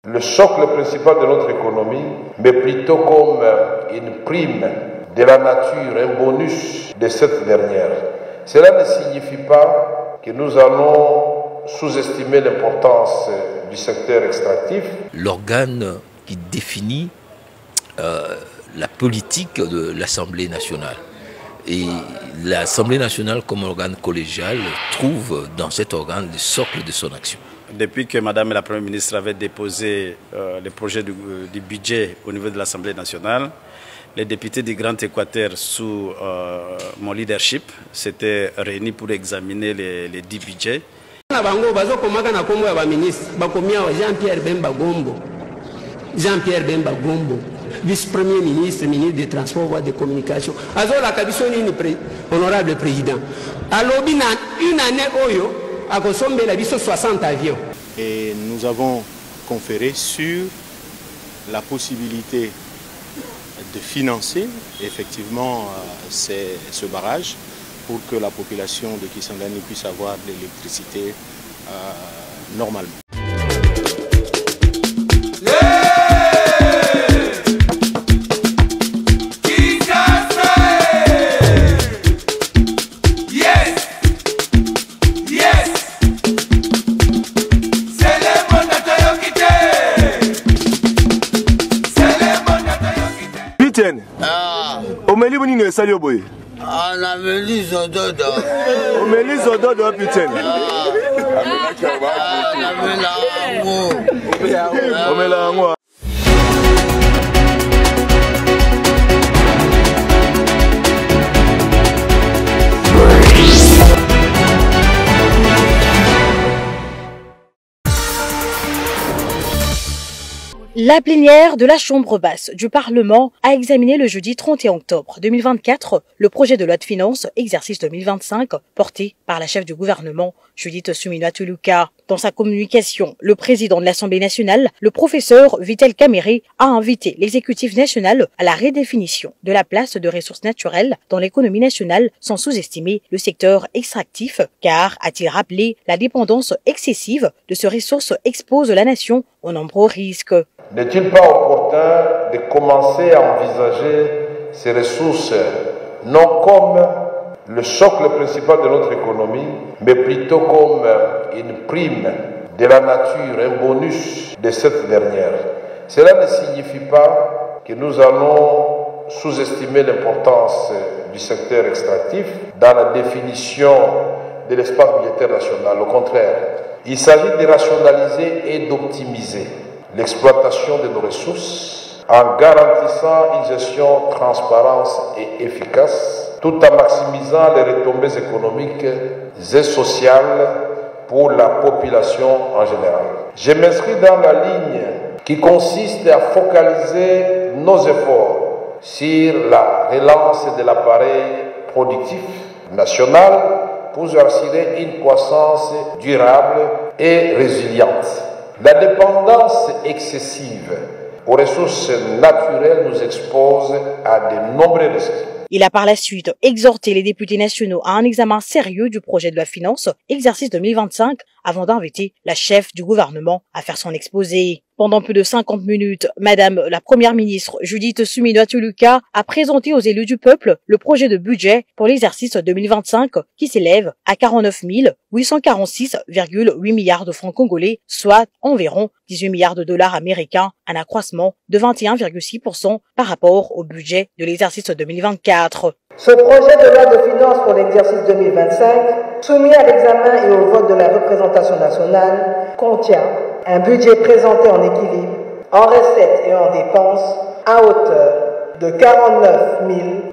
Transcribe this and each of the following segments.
le socle principal de notre économie, mais plutôt comme une prime de la nature, un bonus de cette dernière. Cela ne signifie pas que nous allons sous-estimer l'importance du secteur extractif. L'organe qui définit la politique de l'Assemblée nationale. Et l'Assemblée nationale, comme organe collégial, trouve dans cet organe le socle de son action. Depuis que Madame la Première ministre avait déposé le projet du budget au niveau de l'Assemblée nationale, les députés du Grand Équateur, sous mon leadership, s'étaient réunis pour examiner les 10 budgets. Jean-Pierre Bemba Gombo, vice-premier ministre, ministre des Transports, voies de communication. Azola Kabisoni, honorable président. Alors, une année, Oyo, a consommé la 60 avions. Et nous avons conféré sur la possibilité de financer effectivement ce barrage pour que la population de Kisangani puisse avoir de l'électricité normalement. Omeli buni ne sali oboye. Na meli zododo. Omeli zododo putain. Na mela ngo. Omela ngo. La plénière de la Chambre basse du Parlement a examiné le jeudi 31 octobre 2024 le projet de loi de finances exercice 2025 porté par la chef du gouvernement Judith Suminwa Tuluka. Dans sa communication, le président de l'Assemblée nationale, le professeur Vital Kamerhe, a invité l'exécutif national à la redéfinition de la place de ressources naturelles dans l'économie nationale sans sous-estimer le secteur extractif, car, a-t-il rappelé, la dépendance excessive de ces ressources expose la nation aux nombreux risques. N'est-il pas opportun de commencer à envisager ces ressources non comme le socle principal de notre économie, mais plutôt comme une prime de la nature, un bonus de cette dernière? Cela ne signifie pas que nous allons sous-estimer l'importance du secteur extractif dans la définition de l'espace budgétaire national. Au contraire, il s'agit de rationaliser et d'optimiser l'exploitation de nos ressources en garantissant une gestion transparente et efficace, tout en maximisant les retombées économiques et sociales pour la population en général. Je m'inscris dans la ligne qui consiste à focaliser nos efforts sur la relance de l'appareil productif national pour assurer une croissance durable et résiliente. La dépendance excessive aux ressources naturelles nous expose à de nombreux risques. Il a par la suite exhorté les députés nationaux à un examen sérieux du projet de loi de finances exercice 2025 avant d'inviter la chef du gouvernement à faire son exposé. Pendant plus de 50 minutes, Madame la Première ministre Judith Suminwa Tuluka a présenté aux élus du peuple le projet de budget pour l'exercice 2025 qui s'élève à 49 846,8 milliards de francs congolais, soit environ 18 milliards de dollars américains, un accroissement de 21,6% par rapport au budget de l'exercice 2024. Ce projet de loi de finances pour l'exercice 2025, soumis à l'examen et au vote de la représentation nationale, contient un budget présenté en équilibre, en recettes et en dépenses, à hauteur de 49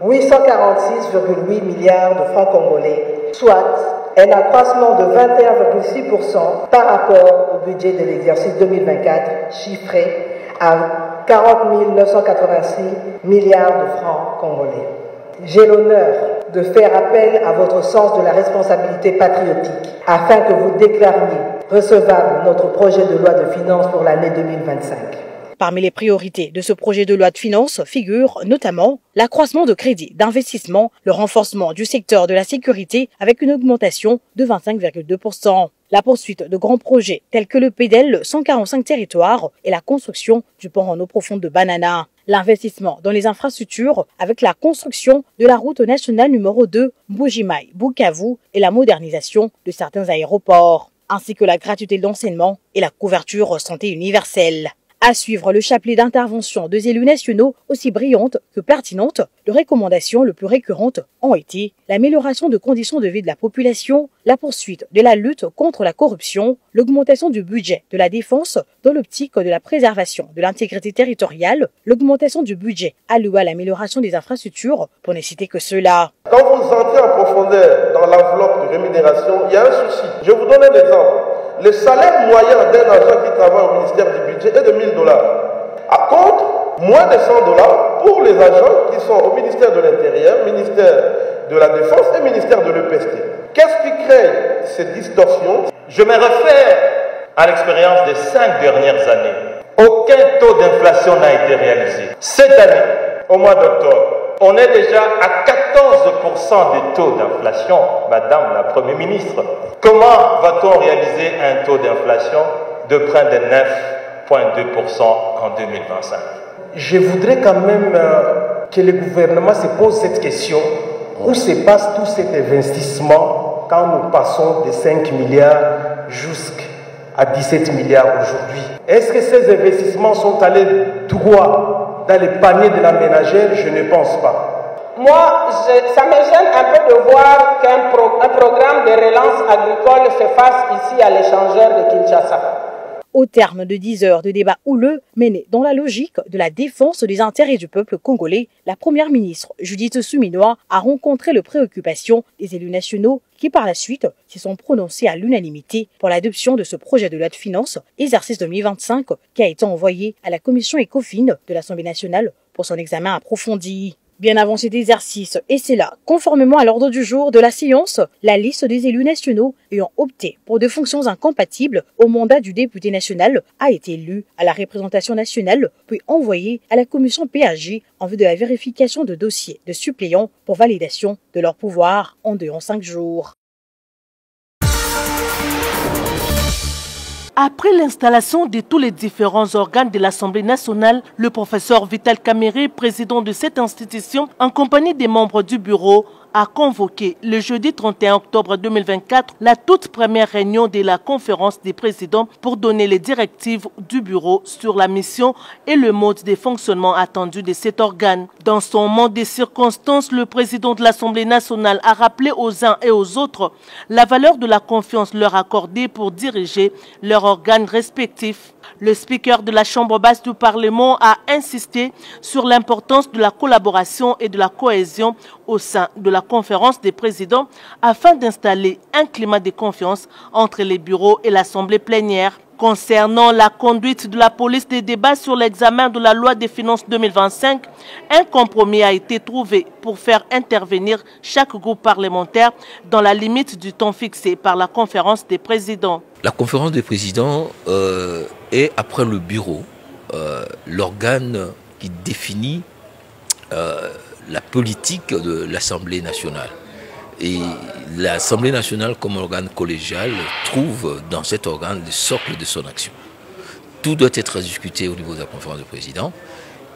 846,8 milliards de francs congolais, soit un accroissement de 21,6% par rapport au budget de l'exercice 2024, chiffré à 40 986 milliards de francs congolais. J'ai l'honneur de faire appel à votre sens de la responsabilité patriotique afin que vous déclariez recevable notre projet de loi de finances pour l'année 2025. Parmi les priorités de ce projet de loi de finances figurent notamment l'accroissement de crédits d'investissement, le renforcement du secteur de la sécurité avec une augmentation de 25,2%, la poursuite de grands projets tels que le PEDEL 145 territoires et la construction du pont en eau profonde de Banana, l'investissement dans les infrastructures avec la construction de la route nationale numéro 2 Mbujimayi-Bukavu et la modernisation de certains aéroports, ainsi que la gratuité de l'enseignement et la couverture santé universelle. À suivre le chapelet d'interventions des élus nationaux aussi brillantes que pertinentes, les recommandations les plus récurrentes ont été l'amélioration de conditions de vie de la population, la poursuite de la lutte contre la corruption, l'augmentation du budget de la défense dans l'optique de la préservation de l'intégrité territoriale, l'augmentation du budget alloué à l'amélioration des infrastructures, pour ne citer que cela. Quand vous entrez en profondeur dans l'enveloppe de rémunération, il y a un souci. Je vous donne un exemple. Le salaire moyen d'un agent qui travaille au ministère du Budget est de $1000. À contre, moins de $100 pour les agents qui sont au ministère de l'Intérieur, ministère de la Défense et ministère de l'EPST. Qu'est-ce qui crée ces distorsions? Je me réfère à l'expérience des 5 dernières années. Aucun taux d'inflation n'a été réalisé. Cette année, au mois d'octobre, on est déjà à 14% de taux d'inflation, Madame la Première ministre. Comment va-t-on réaliser un taux d'inflation de près de 9,2% en 2025? Je voudrais quand même que le gouvernement se pose cette question. Où se passe tout cet investissement quand nous passons de 5 milliards jusqu'à 17 milliards aujourd'hui? Est-ce que ces investissements sont allés droit dans les paniers de la ménagère? Je ne pense pas. Moi, ça me gêne un peu de voir qu'un programme de relance agricole se fasse ici à l'échangeur de Kinshasa. Au terme de 10 heures de débat houleux menés dans la logique de la défense des intérêts du peuple congolais, la première ministre Judith Suminwa a rencontré les préoccupations des élus nationaux qui par la suite se sont prononcés à l'unanimité pour l'adoption de ce projet de loi de finances exercice 2025 qui a été envoyé à la commission ECOFIN de l'Assemblée nationale pour son examen approfondi. Bien avant cet exercice, et c'est là, conformément à l'ordre du jour de la séance, la liste des élus nationaux ayant opté pour des fonctions incompatibles au mandat du député national a été lue à la représentation nationale, puis envoyée à la commission PAG en vue de la vérification de dossiers de suppléants pour validation de leur pouvoir en 5 jours. Après l'installation de tous les différents organes de l'Assemblée nationale, le professeur Vital Kamerhe, président de cette institution, en compagnie des membres du bureau, a convoqué le jeudi 31 octobre 2024 la toute première réunion de la conférence des présidents pour donner les directives du bureau sur la mission et le mode de fonctionnement attendu de cet organe. Dans son moment de circonstances, le président de l'Assemblée nationale a rappelé aux uns et aux autres la valeur de la confiance leur accordée pour diriger leurs organes respectifs. Le speaker de la Chambre basse du Parlement a insisté sur l'importance de la collaboration et de la cohésion au sein de la conférence des présidents afin d'installer un climat de confiance entre les bureaux et l'Assemblée plénière. Concernant la conduite de la police des débats sur l'examen de la loi des finances 2025, un compromis a été trouvé pour faire intervenir chaque groupe parlementaire dans la limite du temps fixé par la conférence des présidents. La conférence des présidents est, après le bureau, l'organe qui définit la politique de l'Assemblée nationale. Et l'Assemblée nationale, comme organe collégial, trouve dans cet organe le socle de son action. Tout doit être discuté au niveau de la conférence des présidents,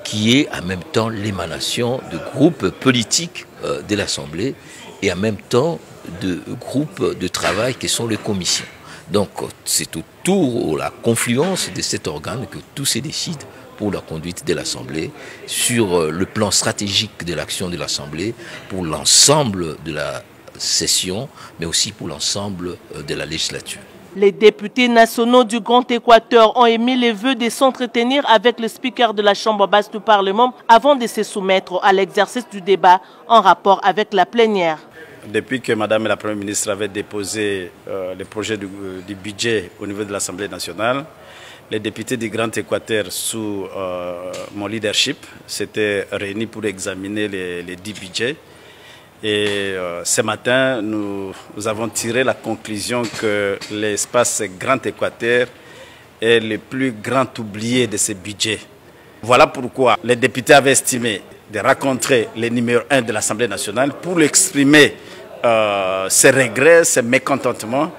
qui est en même temps l'émanation de groupes politiques de l'Assemblée et en même temps de groupes de travail qui sont les commissions. Donc c'est autour de la confluence de cet organe que tout se décide pour la conduite de l'Assemblée, sur le plan stratégique de l'action de l'Assemblée, pour l'ensemble de la session, mais aussi pour l'ensemble de la législature. Les députés nationaux du Grand Équateur ont émis les vœux de s'entretenir avec le speaker de la Chambre basse du Parlement avant de se soumettre à l'exercice du débat en rapport avec la plénière. Depuis que Madame la Première ministre avait déposé le projet du budget au niveau de l'Assemblée nationale, les députés du Grand Équateur, sous mon leadership, s'étaient réunis pour examiner les 10 budgets. Et ce matin, nous avons tiré la conclusion que l'espace Grand Équateur est le plus grand oublié de ce budget. Voilà pourquoi les députés avaient estimé de rencontrer le numéro 1 de l'Assemblée nationale pour lui exprimer ses regrets, ses mécontentements.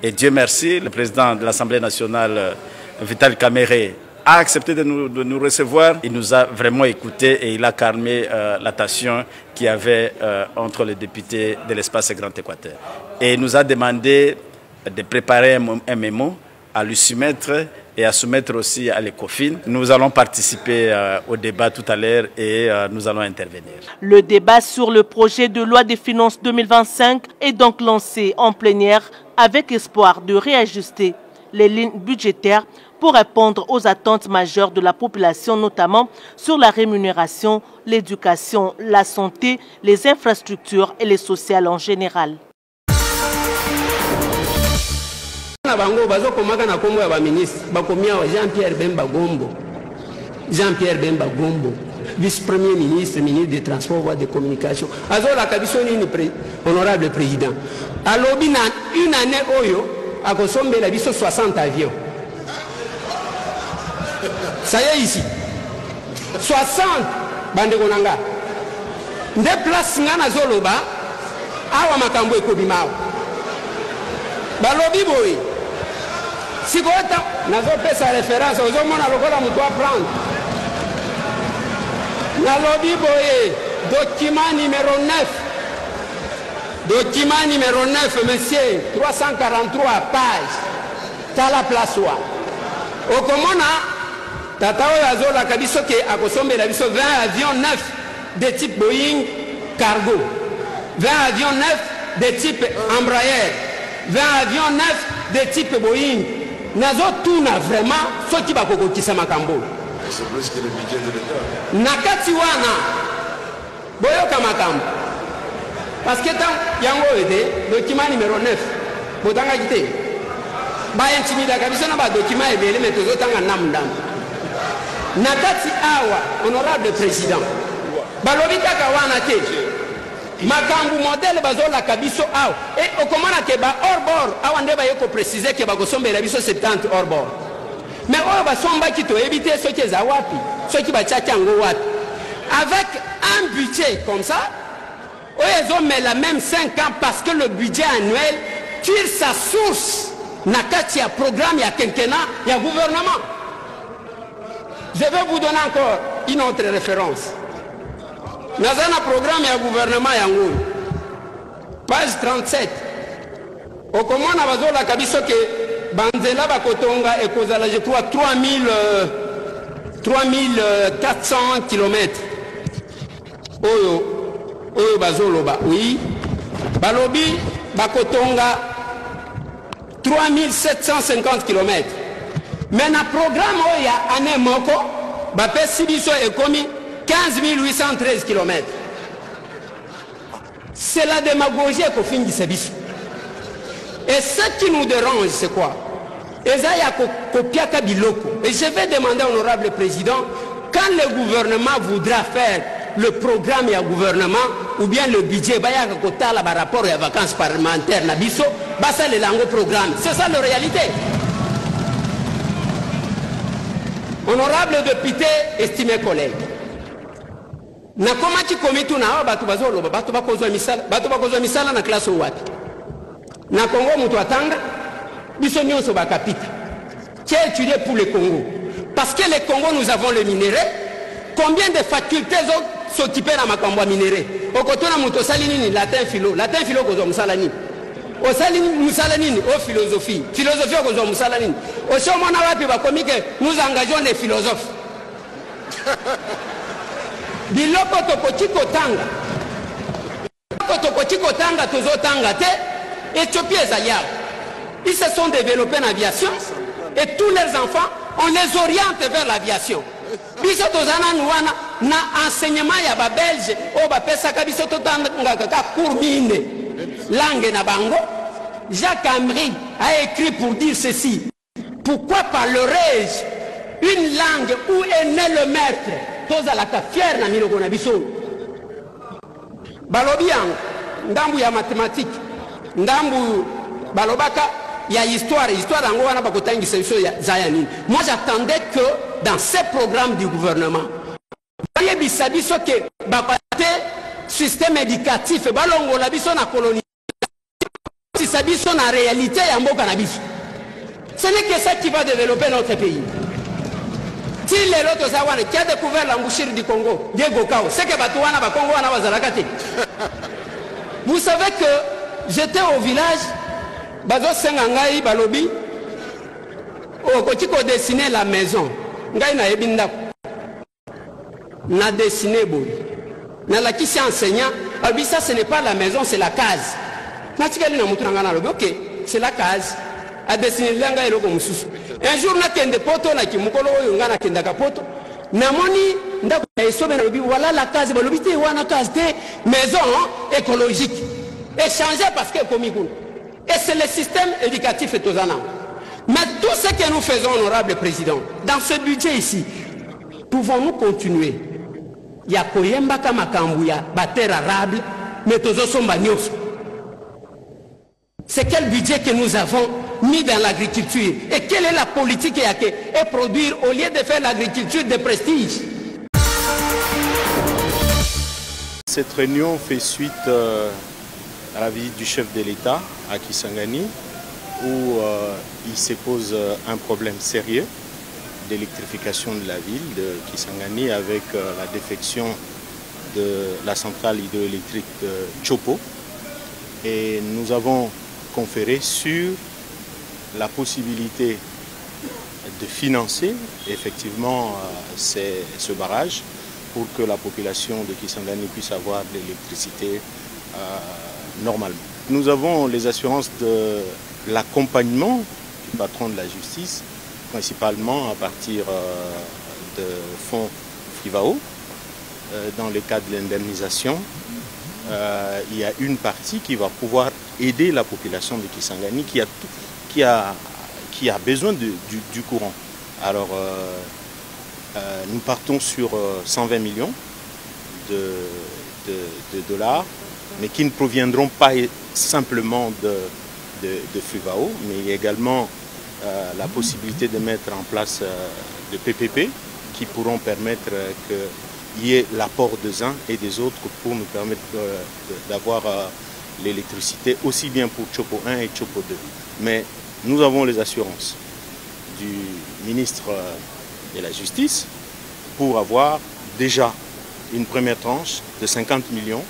Et Dieu merci, le président de l'Assemblée nationale, Vital Kamerhe, a accepté de nous recevoir. Il nous a vraiment écoutés et il a calmé la tension qu'il y avait entre les députés de l'espace Grand Équateur. Et il nous a demandé de préparer un mémo à lui soumettre et à soumettre aussi à l'ECOFIN. Nous allons participer au débat tout à l'heure et nous allons intervenir. Le débat sur le projet de loi des finances 2025 est donc lancé en plénière avec espoir de réajuster les lignes budgétaires pour répondre aux attentes majeures de la population, notamment sur la rémunération, l'éducation, la santé, les infrastructures et les sociales en général. Jean-Pierre Bemba Gombo, vice-premier ministre, ministre des Transports, voies de communication. Azola Kabisoni, honorable président. À l'Obina, une année, Oyo, à Kosombe, la viso 60 avions. Ça y est ici. 60 Bandegonanga. Déplacement à Zoloba, Awa Makambo et Kobimao. Balobi Boy. Si vous avez sa référence, vous avez prendre. Nalobi Boye, document numéro 9. Document numéro 9, monsieur, 343 pages. Tala Plasoa. Au Komona, Tatao Yazola Kabisoke a consommé la biso 20 avions 9 de type Boeing cargo. 20 avions 9 de type Embraer. 20 avions 9 de type Boeing. Nazo tuna vraiment ce qui va kokokisa makambo. C'est plus que le budget de l'État. Nakati wana boyoka makambo. Parce que tant yango ede document numéro 9 botanga kité. Ba intimida kabisa na ba document ebele metozo tanga namndam. Nakati awa honorable président. Balobita kawana te. Makambu modèle bazola kabiso aw et okomana ke ba hors bord awande ba yeko préciser ke ba kosombe la biso 70 hors bord mais oyo ba somba ki to éviter ce qui est wapi ce qui ba tchaka ngo wapi avec un budget comme ça ils ont mis la même 5 ans parce que le budget annuel tire sa source nakati ya programme ya quinquennat ya gouvernement. Je vais vous donner encore une autre référence. Nazana programme ya gouvernement yango page 37 okomona bazola kabiso ke banzela bakotonga ekozala je crois 3400 km oyo bazoloba oui balobi bakotonga 3750 km mais na programme oyo ya année moko bapesi biso ekomi 15 813 km. C'est la démagogie qu'on finit de service. Et ce qui nous dérange, c'est quoi? Et je vais demander à l'honorable président, quand le gouvernement voudra faire le programme et gouvernement, ou bien le budget, il y a un rapport et vacances parlementaires, c'est le langue programme. C'est ça la réalité. Honorable député, estimés collègues, na koma ki komitu na batu bazoloba batu bakozwa misala na classe wapi na Congo mutu atanga biso nyonso bakapita qui est étudié pour le Congo parce que le Congo nous avons le minerai combien de facultés s'occuper na makambo minerai okotona mutu sali nini latin philo kozwa musala nini osali musala nini o philosophie kozwa musala nini osomona wapi bakomi que nous engageons les philosophes biloko tokotiko tanga tozotanga te Éthiopie ezali awa ils se sont développés en aviation et tous les enfants on les oriente vers l'aviation biso tozana wana na enseignement ya ba belge o bapesaka biso totanga kaka cours mine langue na bango. Jacques Amri a écrit pour dire ceci: pourquoi parlerai-je une langue où est né le maître? Tozalaka fier na miloko na biso balobi yango ndambu ya mathématique ndambu balobaka il y a histoire moi j'attendais que dans ces programmes du gouvernement voyez bisabiso que système éducatif balongola biso na colonie bisabiso na réalité ya mboka na biso. Ce n'est que ça qui va développer notre pays. Si les autres Zawane qui a découvert l'embouchure du Congo, Diego Kao, c'est que Batouana va Congo na Bazalakate. Vous savez que j'étais au village Bazo Sengangai Balobi au Kotiko dessiné la maison. Ngai na ebinda. Na dessiné boy. Na la qui s'est enseignant, ça ce n'est pas la maison, c'est la case. Natikali na mutu ngana lobi. OK, c'est la case. A dessiné langa eloko mususu. Un jour na kende poto na kimukolo oyo ngana kenda ka poto. Na moni ndako esobe na lobi voilà la case balobi te wana case te maison écologique. Échanger parce que comme ikuna. Et c'est le système éducatif et tozana. Mais tout ce que nous faisons, honorable président, dans ce budget ici, pouvons-nous continuer? Il y a koyemba kama kambuya bater arabe mais tozo somba nyos. C'est quel budget que nous avons mis dans l'agriculture et quelle est la politique et produire au lieu de faire l'agriculture de prestige. Cette réunion fait suite à la visite du chef de l'État à Kisangani où il se pose un problème sérieux d'électrification de la ville de Kisangani avec la défection de la centrale hydroélectrique de Chopo. Et nous avons conféré sur la possibilité de financer effectivement ce barrage pour que la population de Kisangani puisse avoir de l'électricité normalement. Nous avons les assurances de l'accompagnement du patron de la justice, principalement à partir de fonds FRIVAO. Dans le cadre de l'indemnisation, il y a une partie qui va pouvoir aider la population de Kisangani qui a besoin du courant. Alors, nous partons sur 120 millions de dollars, mais qui ne proviendront pas simplement de FRIVAO, mais il y a également la possibilité de mettre en place de PPP qui pourront permettre qu'il y ait l'apport des uns et des autres pour nous permettre d'avoir l'électricité aussi bien pour Chopo 1 et Chopo 2. Mais nous avons les assurances du ministre de la Justice pour avoir déjà une première tranche de 50 millions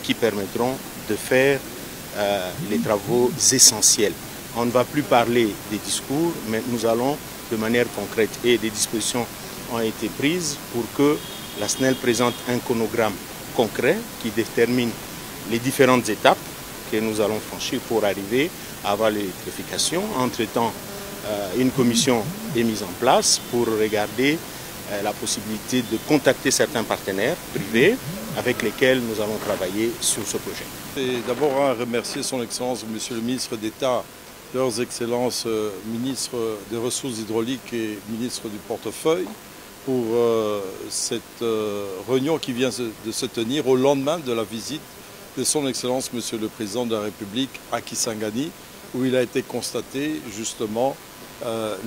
qui permettront de faire les travaux essentiels. On ne va plus parler des discours, mais nous allons de manière concrète et des dispositions ont été prises pour que la SNEL présente un chronogramme concret qui détermine les différentes étapes que nous allons franchir pour arriver à avoir l'électrification. Entre-temps, une commission est mise en place pour regarder la possibilité de contacter certains partenaires privés avec lesquels nous allons travailler sur ce projet. D'abord, à remercier son Excellence, Monsieur le Ministre d'État, leurs Excellences, Ministre des Ressources hydrauliques et Ministre du Portefeuille, pour cette réunion qui vient de se tenir au lendemain de la visite de son Excellence, Monsieur le Président de la République à Kisangani, où il a été constaté justement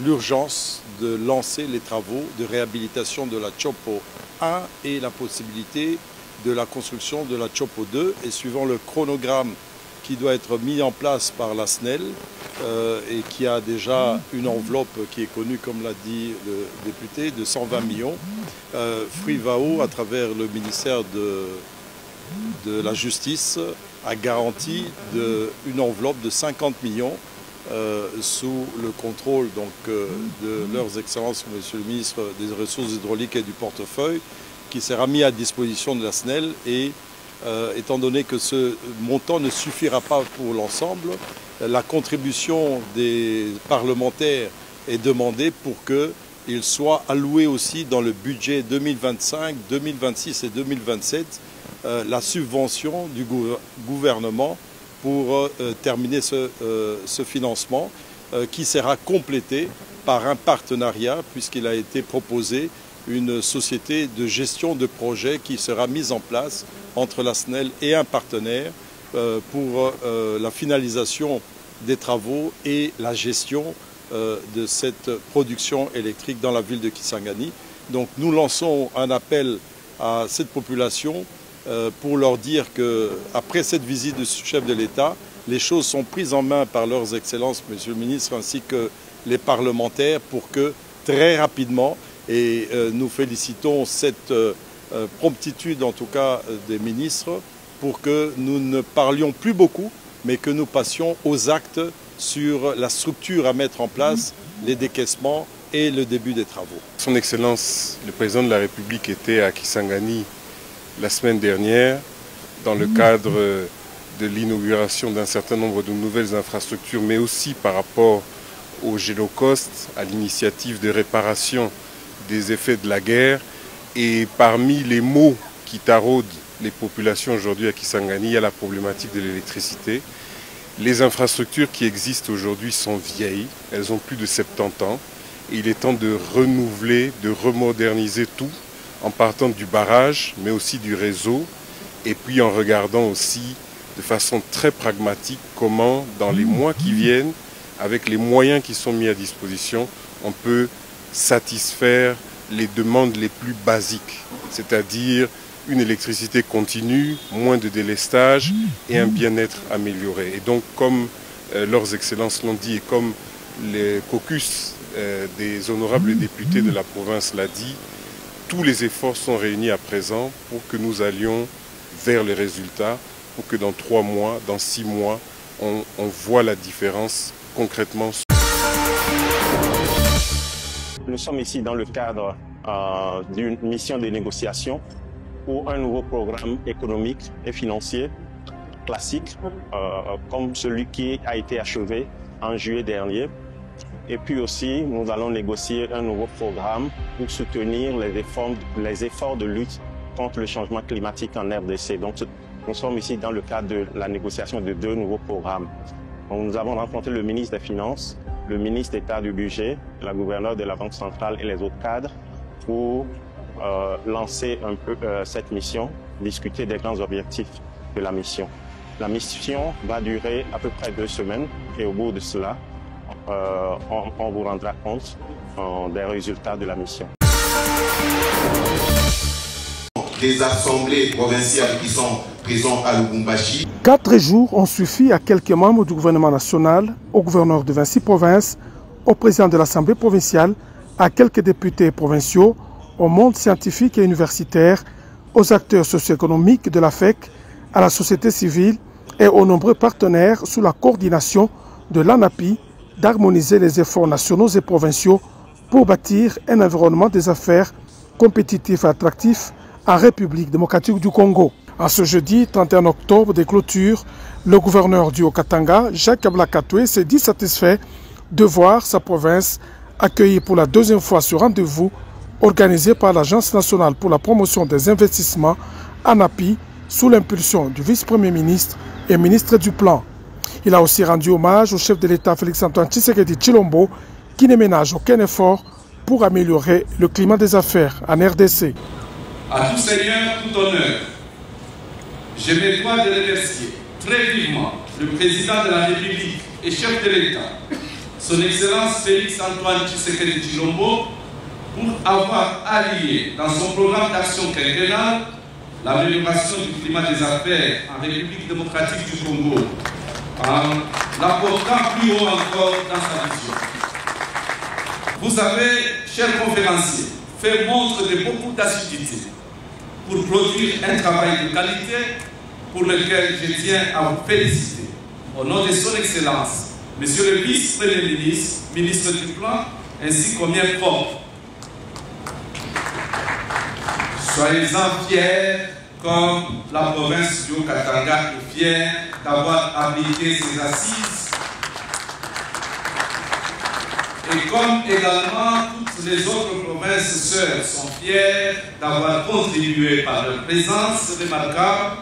l'urgence de lancer les travaux de réhabilitation de la Chopo 1 et la possibilité de la construction de la Chopo 2. Et suivant le chronogramme qui doit être mis en place par la SNEL et qui a déjà une enveloppe qui est connue, comme l'a dit le député, de 120 millions, FRIVAO, à travers le ministère de la Justice, a garanti une enveloppe de 50 millions sous le contrôle donc, de leurs excellences, Monsieur le ministre des Ressources hydrauliques et du Portefeuille, qui sera mis à disposition de la SNEL. Et étant donné que ce montant ne suffira pas pour l'ensemble, la contribution des parlementaires est demandée pour qu'il soit alloué aussi dans le budget 2025, 2026 et 2027 la subvention du gouvernement pour terminer ce financement qui sera complété par un partenariat puisqu'il a été proposé une société de gestion de projet qui sera mise en place entre la SNEL et un partenaire pour la finalisation des travaux et la gestion de cette production électrique dans la ville de Kisangani. Donc nous lançons un appel à cette population pour leur dire qu'après cette visite du chef de l'État, les choses sont prises en main par leurs excellences, Monsieur le ministre, ainsi que les parlementaires pour que très rapidement, et nous félicitons cette promptitude en tout cas des ministres, pour que nous ne parlions plus beaucoup, mais que nous passions aux actes sur la structure à mettre en place, les décaissements et le début des travaux. Son Excellence, le Président de la République était à Kisangani la semaine dernière dans le cadre de l'inauguration d'un certain nombre de nouvelles infrastructures, mais aussi par rapport au Gélocost, à l'initiative de réparation des effets de la guerre. Et parmi les maux qui taraudent les populations aujourd'hui à Kisangani, il y a la problématique de l'électricité. Les infrastructures qui existent aujourd'hui sont vieilles, elles ont plus de 70 ans. Et il est temps de renouveler, de remoderniser tout en partant du barrage, mais aussi du réseau, et puis en regardant aussi de façon très pragmatique comment, dans les mois qui viennent, avec les moyens qui sont mis à disposition, on peut satisfaire les demandes les plus basiques, c'est-à-dire une électricité continue, moins de délestage et un bien-être amélioré. Et donc, comme leurs excellences l'ont dit et comme les caucus des honorables députés de la province l'a dit, tous les efforts sont réunis à présent pour que nous allions vers les résultats, pour que dans 3 mois, dans 6 mois, on voit la différence concrètement. Nous sommes ici dans le cadre d'une mission de négociation pour un nouveau programme économique et financier classique, comme celui qui a été achevé en juillet dernier. Et puis aussi, nous allons négocier un nouveau programme pour soutenir les efforts de lutte contre le changement climatique en RDC. Donc, nous sommes ici dans le cadre de la négociation de 2 nouveaux programmes. Donc, nous avons rencontré le ministre des Finances, le ministre d'État du Budget, la gouverneure de la Banque centrale et les autres cadres pour lancer un peu cette mission, discuter des grands objectifs de la mission. La mission va durer à peu près 2 semaines et au bout de cela, on vous rendra compte des résultats de la mission. Les assemblées provinciales qui sont présentes à Lubumbashi. 4 jours ont suffi à quelques membres du gouvernement national, au gouverneur de 26 provinces, au président de l'Assemblée provinciale, à quelques députés provinciaux, au monde scientifique et universitaire, aux acteurs socio-économiques de la FEC, à la société civile et aux nombreux partenaires sous la coordination de l'ANAPI d'harmoniser les efforts nationaux et provinciaux pour bâtir un environnement des affaires compétitif et attractif en République démocratique du Congo. En ce jeudi 31 octobre des clôtures, le gouverneur du Haut-Katanga, Jacques Ablakatoué, s'est dit satisfait de voir sa province accueillir pour la 2e fois ce rendez-vous organisé par l'Agence nationale pour la promotion des investissements, ANAPI, sous l'impulsion du vice-premier ministre et ministre du Plan. Il a aussi rendu hommage au chef de l'État Félix-Antoine Tshisekedi Tshilombo, qui ne ménage aucun effort pour améliorer le climat des affaires en RDC. À tout seigneur, tout honneur, je me dois de remercier très vivement le président de la République et chef de l'État, son Excellence Félix-Antoine Tshisekedi Tshilombo, pour avoir allié dans son programme d'action quinquennale l'amélioration du climat des affaires en République démocratique du Congo, en l'apportant plus haut encore dans sa vision. Vous avez, chers conférenciers, fait montre de beaucoup d'assiduité pour produire un travail de qualité pour lequel je tiens à vous féliciter. Au nom de son Excellence, Monsieur le vice-premier ministre, ministre du Plan, ainsi qu'au mien propre. Soyez-en fiers, comme la province du Haut-Katanga est fière d'avoir abrité ses assises. Et comme également toutes les autres provinces sœurs sont fières d'avoir contribué par leur présence remarquable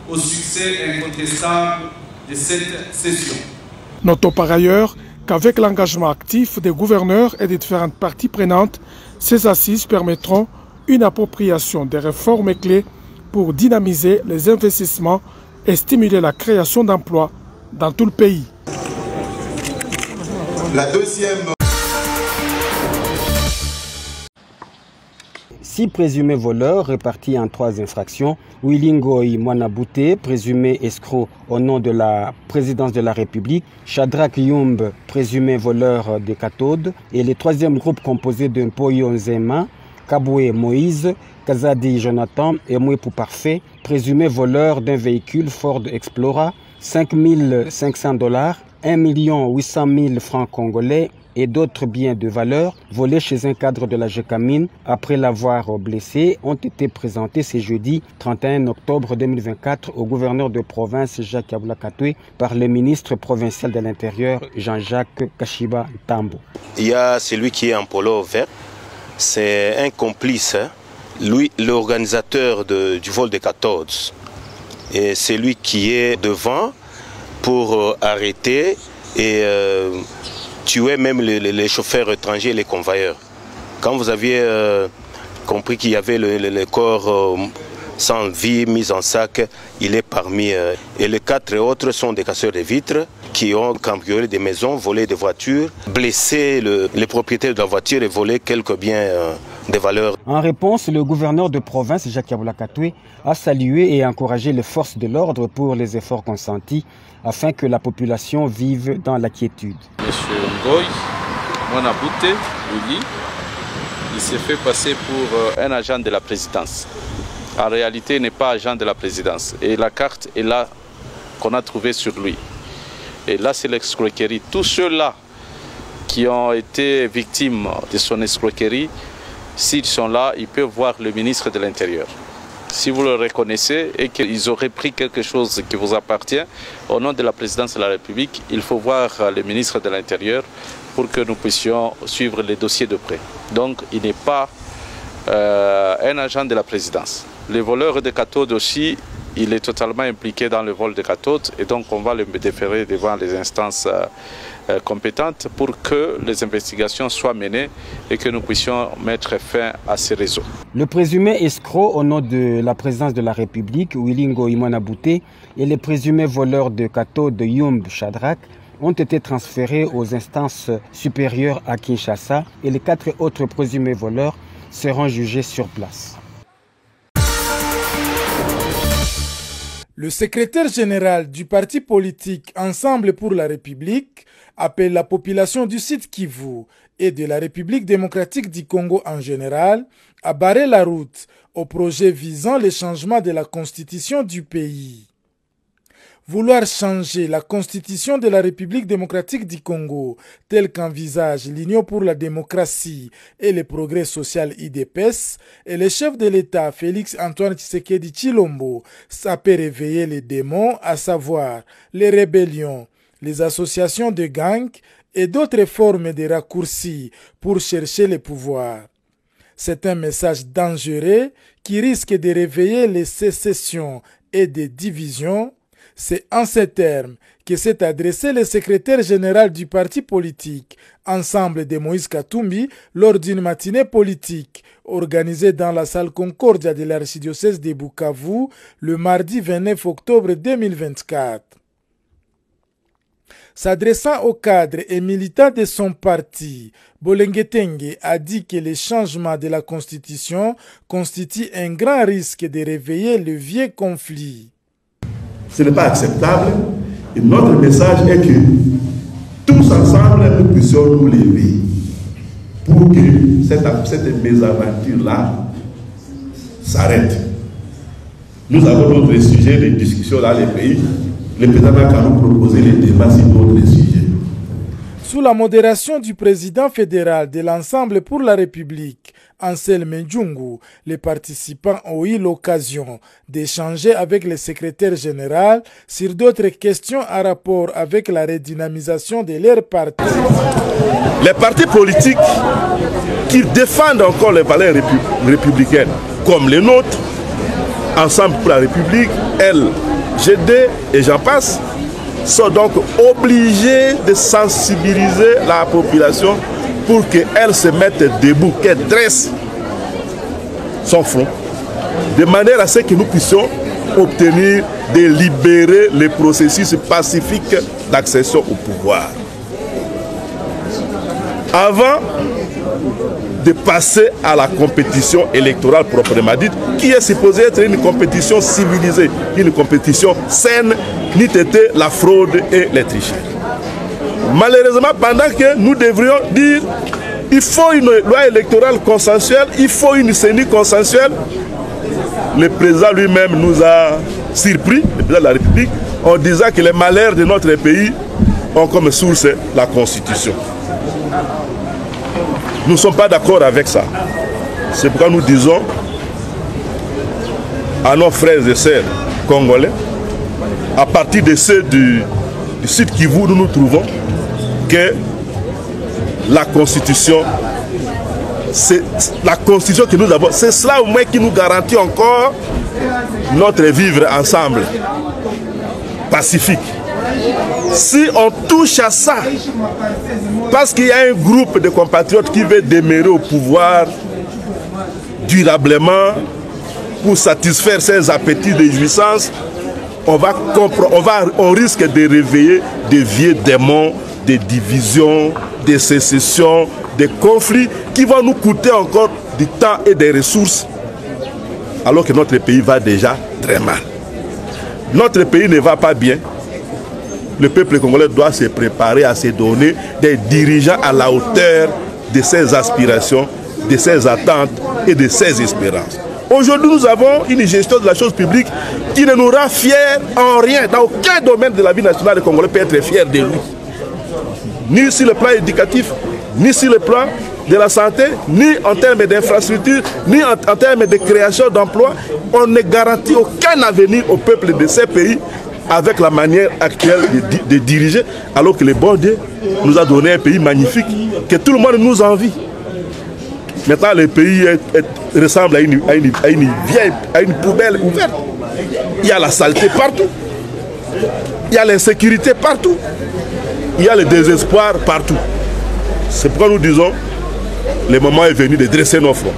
au succès incontestable de cette session. Notons par ailleurs qu'avec l'engagement actif des gouverneurs et des différentes parties prenantes, ces assises permettront une appropriation des réformes clés pour dynamiser les investissements et stimuler la création d'emplois dans tout le pays. La deuxième... 6 présumés voleurs répartis en 3 infractions. Willy Ngoy Mwanabouté, présumé escroc au nom de la présidence de la République. Shadrach Youmb, présumé voleur de cathodes. Et le 3e groupe composé de Mpoyo Nzema, Kaboué Moïse, Kazadi Jonathan et Mouepou Parfait, présumé voleur d'un véhicule Ford Explorer, 5 500 $, 1 800 000 francs congolais et d'autres biens de valeur volés chez un cadre de la GECAMINE après l'avoir blessé ont été présentés ce jeudi 31 octobre 2024 au gouverneur de province Jacques Yabula Katoué par le ministre provincial de l'Intérieur Jean-Jacques Kashiba Tambo. Il y a celui qui est en polo vert, c'est un complice, hein? Lui, l'organisateur du vol de cathodes. Et c'est lui qui est devant pour arrêter et tuer même les chauffeurs étrangers et les convoyeurs. Quand vous aviez compris qu'il y avait le corps sans vie mis en sac, il est parmi et les 4 autres sont des casseurs de vitres qui ont cambriolé des maisons, volé des voitures, blessé les propriétaires de la voiture et volé quelques biens de valeur. En réponse, le gouverneur de province Jacques Yabula Katoué a salué et encouragé les forces de l'ordre pour les efforts consentis afin que la population vive dans la quiétude. Monsieur Ngoy Mwanabouté, Willy, il s'est fait passer pour un agent de la présidence. En réalité, il n'est pas agent de la présidence. Et la carte est là qu'on a trouvée sur lui. Et là, c'est l'escroquerie. Tous ceux-là qui ont été victimes de son escroquerie, s'ils sont là, ils peuvent voir le ministre de l'Intérieur. Si vous le reconnaissez et qu'ils auraient pris quelque chose qui vous appartient, au nom de la présidence de la République, il faut voir le ministre de l'Intérieur pour que nous puissions suivre les dossiers de près. Donc, il n'est pas un agent de la présidence. Le voleur de cathodes aussi, il est totalement impliqué dans le vol de cathodes et donc on va le déférer devant les instances compétentes pour que les investigations soient menées et que nous puissions mettre fin à ces réseaux. Le présumé escroc au nom de la présidence de la République, Willy Ngoy Mwanabouté, et les présumés voleurs de cathodes Youmb Shadrach ont été transférés aux instances supérieures à Kinshasa et les 4 autres présumés voleurs seront jugés sur place. Le secrétaire général du parti politique Ensemble pour la République appelle la population du Sud Kivu et de la République démocratique du Congo en général à barrer la route au projet visant le changement de la constitution du pays. Vouloir changer la constitution de la République démocratique du Congo, telle qu'envisage l'Union pour la démocratie et le progrès social IDPS, et le chef de l'État Félix Antoine Tshisekedi Tshilombo, ça peut réveiller les démons, à savoir les rébellions, les associations de gangs et d'autres formes de raccourcis pour chercher le pouvoir. C'est un message dangereux qui risque de réveiller les sécessions et des divisions. C'est en ces termes que s'est adressé le secrétaire général du parti politique Ensemble de Moïse Katumbi lors d'une matinée politique organisée dans la salle Concordia de l'archidiocèse de Bukavu le mardi 29 octobre 2024. S'adressant aux cadres et militants de son parti, Bolengetenge a dit que le changement de la Constitution constitue un grand risque de réveiller le vieux conflit. Ce n'est pas acceptable et notre message est que tous ensemble nous puissions nous lever pour que cette mésaventure-là s'arrête. Nous avons d'autres sujets de discussion dans les pays. Le président n'a nous proposer les débats sur d'autres sujets. Sous la modération du président fédéral de l'Ensemble pour la République, Anselme Ndjungu, les participants ont eu l'occasion d'échanger avec le secrétaire général sur d'autres questions en rapport avec la redynamisation de leur parti. Les partis politiques qui défendent encore les valeurs républicaines, comme les nôtres, Ensemble pour la République, LGD et j'en passe, sont donc obligés de sensibiliser la population pour qu'elle se mette debout, qu'elle dresse son front, de manière à ce que nous puissions obtenir de libérer les processus pacifiques d'accession au pouvoir. avant de passer à la compétition électorale proprement dite, qui est supposée être une compétition civilisée, une compétition saine, ni têter la fraude et les tricheries. Malheureusement, pendant que nous devrions dire il faut une loi électorale consensuelle, il faut une CENI consensuelle, le président lui-même nous a surpris, le président de la République, en disant que les malheurs de notre pays ont comme source la Constitution. Nous ne sommes pas d'accord avec ça. C'est pourquoi nous disons à nos frères et sœurs congolais, à partir de ceux du sud Kivu où nous nous trouvons, que la Constitution, c'est la Constitution que nous avons, c'est cela au moins qui nous garantit encore notre vivre ensemble pacifique. Si on touche à ça, parce qu'il y a un groupe de compatriotes qui veut demeurer au pouvoir durablement pour satisfaire ses appétits de jouissance, on risque de réveiller des vieux démons, des divisions, des sécessions, des conflits qui vont nous coûter encore du temps et des ressources, alors que notre pays va déjà très mal. Notre pays ne va pas bien. Le peuple congolais doit se préparer à se donner des dirigeants à la hauteur de ses aspirations, de ses attentes et de ses espérances. Aujourd'hui, nous avons une gestion de la chose publique qui ne nous rend fiers en rien. Dans aucun domaine de la vie nationale, le Congolais peut être fier de lui. Ni sur le plan éducatif, ni sur le plan de la santé, ni en termes d'infrastructures, ni en termes de création d'emplois. On ne garantit aucun avenir au peuple de ces pays avec la manière actuelle de diriger, alors que le bon Dieu nous a donné un pays magnifique, que tout le monde nous envie. Maintenant, le pays ressemble à une poubelle ouverte. Il y a la saleté partout. Il y a l'insécurité partout. Il y a le désespoir partout. C'est pourquoi nous disons, le moment est venu de dresser nos fronts.